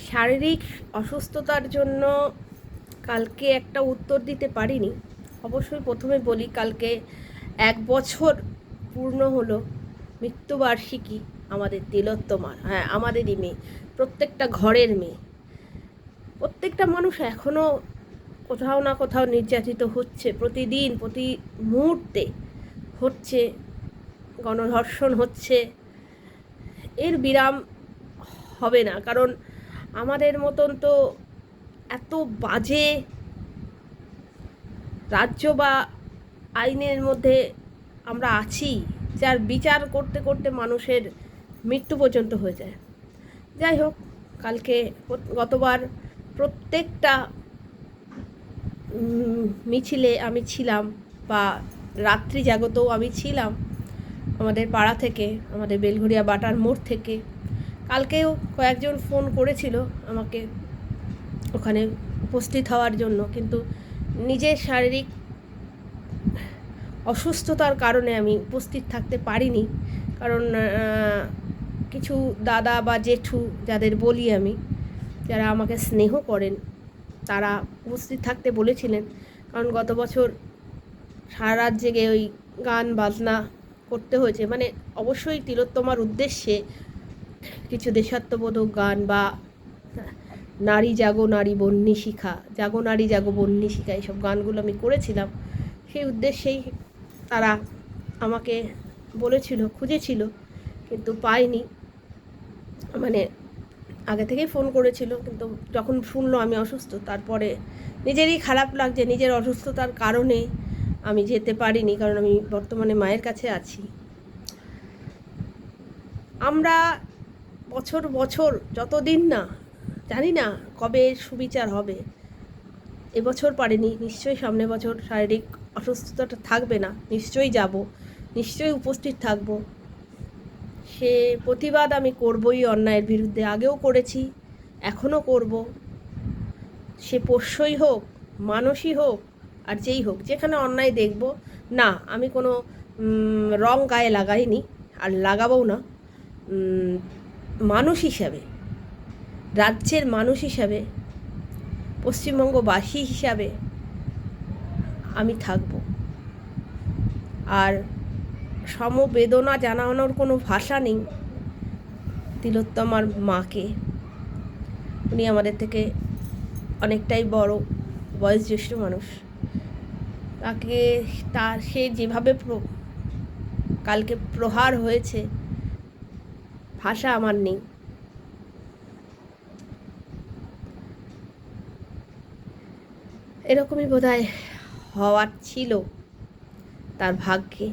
শারীরিক অসুস্থতার জন্য কালকে একটা উত্তর দিতে পারিনি। অবশ্যই প্রথমে বলি, কালকে 1 বছর পূর্ণ হলো মৃত্যুবার্ষিকী আমাদের তিলোত্তমার। হ্যাঁ, আমাদেরই মেয়ে, প্রত্যেকটা ঘরের মেয়ে। প্রত্যেকটা মানুষ এখনও কোথাও না কোথাও নির্যাতিত হচ্ছে, প্রতিদিন প্রতি মুহূর্তে হচ্ছে, গণধর্ষণ হচ্ছে। এর বিরাম হবে না, কারণ আমাদের মতন তো এত বাজে রাজ্য বা আইনের মধ্যে আমরা আছি, যার বিচার করতে করতে মানুষের মৃত্যু পর্যন্ত হয়ে যায়। যাই হোক, কালকে গতবার প্রত্যেকটা মিছিলে আমি ছিলাম, বা রাত্রি জাগতেও আমি ছিলাম, আমাদের পাড়া থেকে, আমাদের বেলঘরিয়া বাটার মোড় থেকে। কালকেও কয়েকজন ফোন করেছিল আমাকে ওখানে উপস্থিত হওয়ার জন্য, কিন্তু নিজের শারীরিক অসুস্থতার কারণে আমি উপস্থিত থাকতে পারিনি। কারণ কিছু দাদা বা জেঠু যাদের বলি আমি, যারা আমাকে স্নেহ করেন, তারা উপস্থিত থাকতে বলেছিলেন। কারণ গত বছর সারা রাত জেগে ওই গান বাজনা করতে হয়েছে, মানে অবশ্যই তিলোত্তমার উদ্দেশ্যে কিছু দেশাত্মবোধক গান, বা নারী জাগো নারী বন্যী শিখা, জাগো নারী জাগো বন্যী শিখা, এইসব গানগুলো আমি করেছিলাম। সেই উদ্দেশ্যেই তারা আমাকে বলেছিল, খুঁজেছিল, কিন্তু পাইনি। মানে আগে থেকেই ফোন করেছিল, কিন্তু যখন শুনলো আমি অসুস্থ, তারপরে নিজেরই খারাপ লাগছে, নিজের অসুস্থতার কারণে আমি যেতে পারিনি। কারণ আমি বর্তমানে মায়ের কাছে আছি। আমরা বছর বছর যতদিন না, জানি না কবে সুবিচার হবে। এবছর পারিনি, নিশ্চয়ই সামনে বছর শারীরিক অসুস্থতাটা থাকবে না, নিশ্চয়ই যাব, নিশ্চয়ই উপস্থিত থাকব। সে প্রতিবাদ আমি করবই অন্যায়ের বিরুদ্ধে, আগেও করেছি, এখনও করব। সে পোষ্যই হোক, মানুষই হোক, আর যেই হোক, যেখানে অন্যায় দেখব না, আমি কোনো রং গায়ে লাগাইনি, আর লাগাবও না। মানুষ হিসাবে, রাজ্যের মানুষ হিসাবে, পশ্চিমবঙ্গবাসী হিসাবে আমি থাকব। আর সমবেদনা জানানোর কোনো ভাষা নেই তিলোত্তমার মাকে। উনি আমাদের থেকে অনেকটাই বড়, বয়োজ্যেষ্ঠ মানুষ। তাকে সে যেভাবে কালকে প্রহার হয়েছে, ভাষা আমার নেই। এরকমই বোধহয় হওয়ার ছিল তার ভাগ্যে।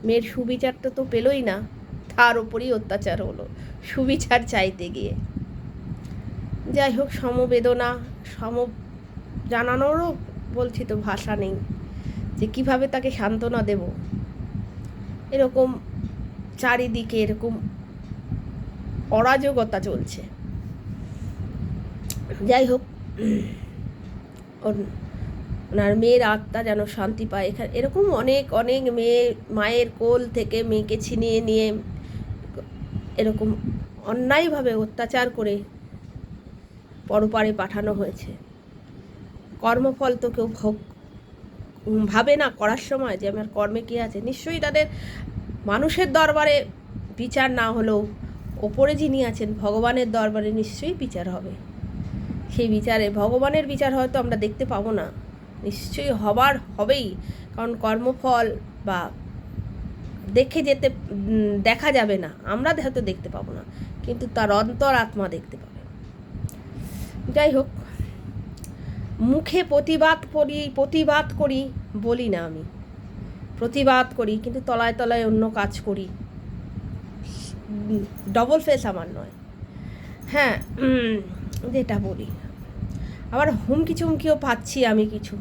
মেয়ের সুবিচারটা তো পেলই না, তার ওপরই অত্যাচার হলো সুবিচার চাইতে গিয়ে। যাই হোক, সমবেদনা জানানোরও বলছি তো ভাষা নেই, যে কিভাবে তাকে সান্ত্বনা দেব। এরকম চারিদিকে এরকম অরাজকতা চলছে। যাই হোক, ওনার মেয়ের আত্মা যেন শান্তি পায়। এখানে এরকম অনেক অনেক মেয়ে মায়ের কোল থেকে মেয়েকে ছিনিয়ে নিয়ে এরকম অন্যায়ভাবে অত্যাচার করে পরপারে পাঠানো হয়েছে। কর্মফল তো কেউ ভাবে না করার সময় যে আমার কর্মে কী আছে। নিশ্চয়ই তাদের মানুষের দরবারে বিচার না হলেও ওপরে যিনি আছেন ভগবানের দরবারে নিশ্চয়ই বিচার হবে। সেই বিচারে ভগবানের বিচার হয়তো আমরা দেখতে পাবো না, নিশ্চয়ই হবেই। কারণ কর্মফল বা দেখা যাবে না, আমরা হয়তো দেখতে পাবো না, কিন্তু তার অন্তর আত্মা দেখতে পাবে। যাই হোক, মুখে প্রতিবাদ করি বলি না, আমি প্রতিবাদ করি, কিন্তু তলায় তলায় অন্য কাজ করি। ডবল ফেস আমার নয়। হ্যাঁ, যেটা বলি, আবার হুমকি চুমকিও পাচ্ছি আমি, কিছু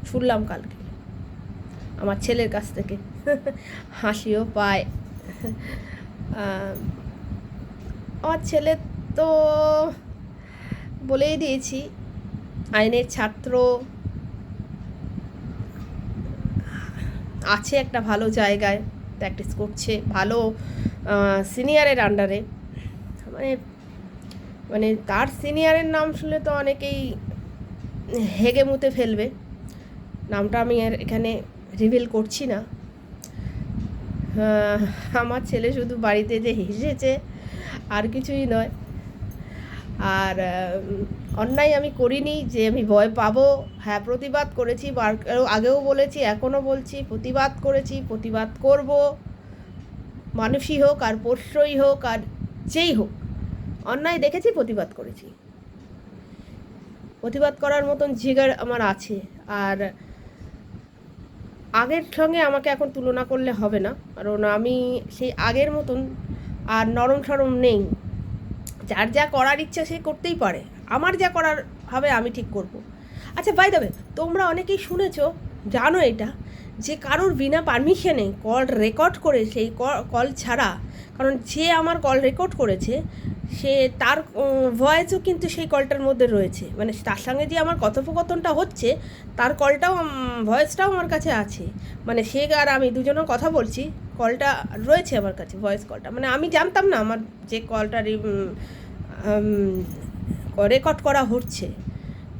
শুনলাম কালকে আমার ছেলের কাছ থেকে, হাসিও পায়। আমার ছেলে তো বলেই দিয়েছি, আইনের ছাত্র, আছে একটা ভালো জায়গায়, প্র্যাকটিস করছে, ভালো সিনিয়রের আন্ডারে। মানে মানে তার সিনিয়রের নাম শুনলে তো অনেকেই হেগে মুতে ফেলবে, নামটা আমি আর এখানে রিভিল করছি না। আমার ছেলে শুধু বাড়িতে যে হেসেছে আর কিছুই নয়। আর অন্যায় আমি করিনি যে আমি ভয় পাবো। হ্যাঁ, প্রতিবাদ করেছি, আগেও বলেছি, এখনও বলছি, প্রতিবাদ করেছি, প্রতিবাদ করব। মানুষই হোক আর পোষ্যই হোক আর যেই হোক, অন্যায় দেখেছি, প্রতিবাদ করেছি। প্রতিবাদ করার মতন জিগার আমার আছে। আর আগের সঙ্গে আমাকে এখন তুলনা করলে হবে না, কারণ আমি সেই আগের মতন আর নরম সরম নেই। যার যা করার ইচ্ছা সে করতেই পারে, আমার যা করার হবে আমি ঠিক করব। আচ্ছা, বাই দ্য ওয়ে, তোমরা অনেকেই শুনেছো, জানো এটা, যে কারোর বিনা পারমিশনে কল রেকর্ড করে, সেই কল ছাড়া, কারণ যে আমার কল রেকর্ড করেছে সে তার ভয়েসও কিন্তু সেই কলটার মধ্যে রয়েছে, মানে তার সঙ্গে যে আমার কথোপকথনটা হচ্ছে তার কলটাও, ভয়েসটাও আমার কাছে আছে। মানে সে আর আমি দুজনের কথা বলছি, কলটা রয়েছে আমার কাছে, ভয়েস কলটা। মানে আমি জানতাম না আমার যে কলটা রেকর্ড করা হচ্ছে,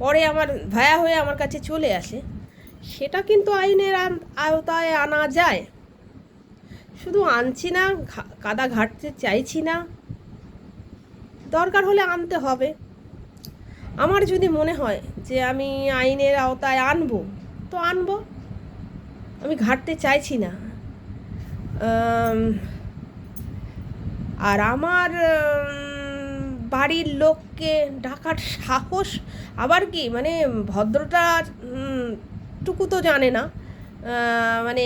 পরে আমার ভায়া হয়ে আমার কাছে চলে আসে। সেটা কিন্তু আইনের আওতায় আনা যায়। শুধু আনছি না, কাদা ঘাটতে চাইছি না, দরকার হলে আনতে হবে। আমার যদি মনে হয় যে আমি আইনের আওতায় আনবো তো আনবো, আমি ঘাটতে চাইছি না। আর আমার বাড়ির লোককে ডাকার সাহস, আবার কি মানে ভদ্রতা টুকু তো জানে না। মানে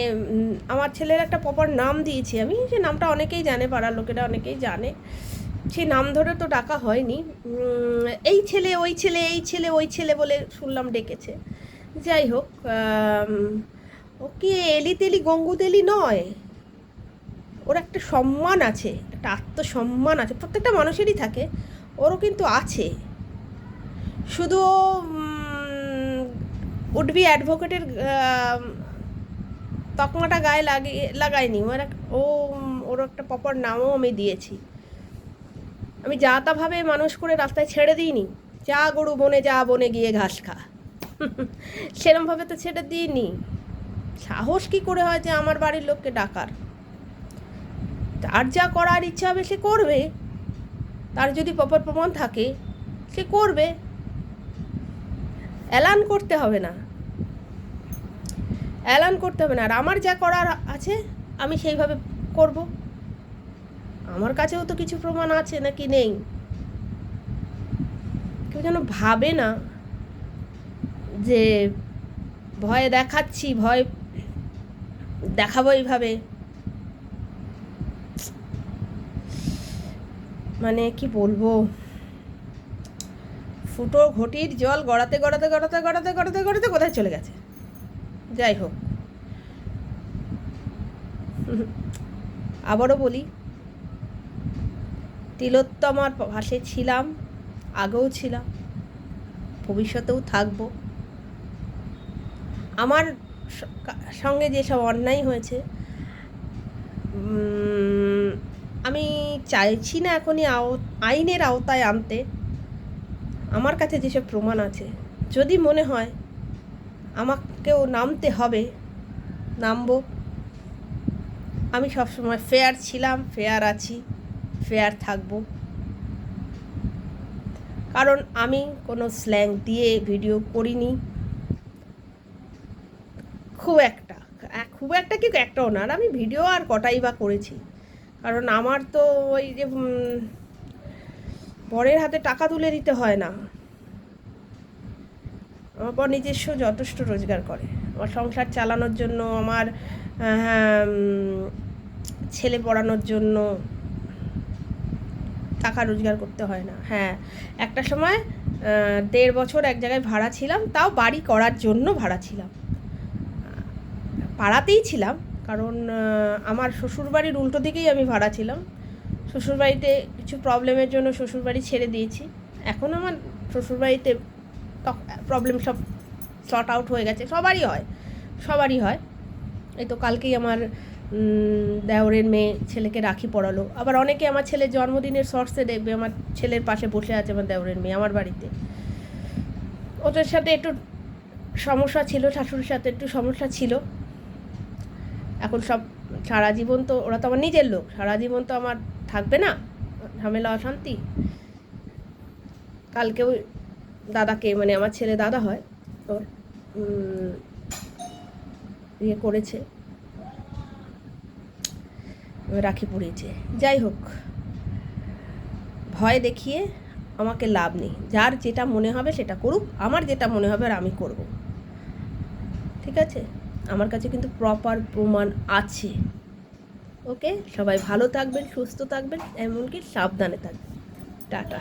আমার ছেলের একটা প্রপার নাম দিয়েছি আমি, সে নামটা অনেকেই জানে, পাড়ার লোকেরা অনেকেই জানে, সেই নাম ধরে তো ডাকা হয়নি। এই ছেলে ওই ছেলে, এই ছেলে ওই ছেলে বলে শুনলাম ডেকেছে। যাই হোক, ও কি এলি তেলি গঙ্গু তেলি নয়, ওর একটা সম্মান আছে, একটা আত্মসম্মান আছে, প্রত্যেকটা মানুষেরই থাকে, ওরও কিন্তু আছে। শুধু উডবি অ্যাডভোকেটের তকমাটা গায়ে লাগায়নি, ওর একটা প্রপার নামও আমি দিয়েছি। আমি যা তাভাবে মানুষ করে রাস্তায় ছেড়ে দিইনি, যা গরু বনে যা, বনে গিয়ে ঘাস খা, সেরমভাবে তো ছেড়ে দিইনি। সাহস কী করে হয় যে আমার বাড়ির লোককে ডাকার? তার যা করার ইচ্ছা হবে সে করবে, তার যদি প্রপার প্রমাণ থাকে সে করবে, অ্যালান করতে হবে না, অ্যালান করতে হবে না। আর আমার যা করার আছে আমি সেইভাবে করব। আমার কাছেও তো কিছু প্রমাণ আছে, নাকি নেই? কেউ যেন ভাবে না যে ভয় দেখাচ্ছি, ভয় দেখাবো এইভাবে। মানে কি বলবো, ফুটো ঘটির জল গড়াতে গড়াতে গড়াতে গড়াতে গড়াতে গড়াতে কোথায় চলে গেছে। যাই হোক, আবারও বলি, তিলোত্তমার পাশে ছিলাম, আগেও ছিলাম, ভবিষ্যতেও থাকবো। আমার সঙ্গে যেসব অন্যায় হয়েছে, আমি চাইছি না এখনই আইনের আওতায় আনতে। আমার কাছে যেসব প্রমাণ আছে, যদি মনে হয় আমাকেও নামতে হবে, নামবো। আমি সবসময় ফেয়ার ছিলাম, ফেয়ার আছি, ফেয়ার থাকবো। কারণ আমি কোনো স্ল্যাং দিয়ে ভিডিও করিনি, খুব একটা কি একটাও না। আর আমি ভিডিও আর কটাই বা করেছি, কারণ আমার তো ওই যে বরের হাতে টাকা তুলে দিতে হয় না। আমার বর নিজস্ব যথেষ্ট রোজগার করে, আমার সংসার চালানোর জন্য, আমার ছেলে পড়ানোর জন্য টাকা রোজগার করতে হয় না। হ্যাঁ, একটা সময় 1.5 বছর এক জায়গায় ভাড়া ছিলাম, তাও বাড়ি করার জন্য ভাড়া ছিলাম, পাড়াতেই ছিলাম। কারণ আমার শ্বশুরবাড়ির উল্টো দিকেই আমি ভাড়া ছিলাম। শ্বশুরবাড়িতে কিছু প্রবলেমের জন্য শ্বশুরবাড়ি ছেড়ে দিয়েছি। এখন আমার শ্বশুরবাড়িতে প্রবলেম সব শর্ট আউট হয়ে গেছে, সবারই হয়। এই তো কালকেই আমার দেওরের মেয়ে ছেলেকে রাখি পরালো। আবার অনেকে আমার ছেলের জন্মদিনের শর্টসে দেখবে আমার ছেলের পাশে বসে আছে আমার দেওরের মেয়ে আমার বাড়িতে। ওদের সাথে একটু সমস্যা ছিল, শাশুড়ির সাথে একটু সমস্যা ছিল। এখন সব সারা জীবন তো ওরা তো আমার নিজের লোক, সারা জীবন তো আমার থাকবে না ঝামেলা অশান্তি। কালকেও দাদাকে, মানে আমার ছেলে দাদা হয়, ওর ইয়ে করেছে, রাখি পরিয়েছে। যাই হোক, ভয় দেখিয়ে আমাকে লাভ নেই। যার যেটা মনে হবে সেটা করুক, আমার যেটা মনে হবে আর আমি করব, ঠিক আছে? আমার কাছে কিন্তু প্রপার প্রমাণ আছে। ওকে, সবাই ভালো থাকবেন, সুস্থ থাকবেন, এমনকি সাবধানে থাকবেন। টাটা।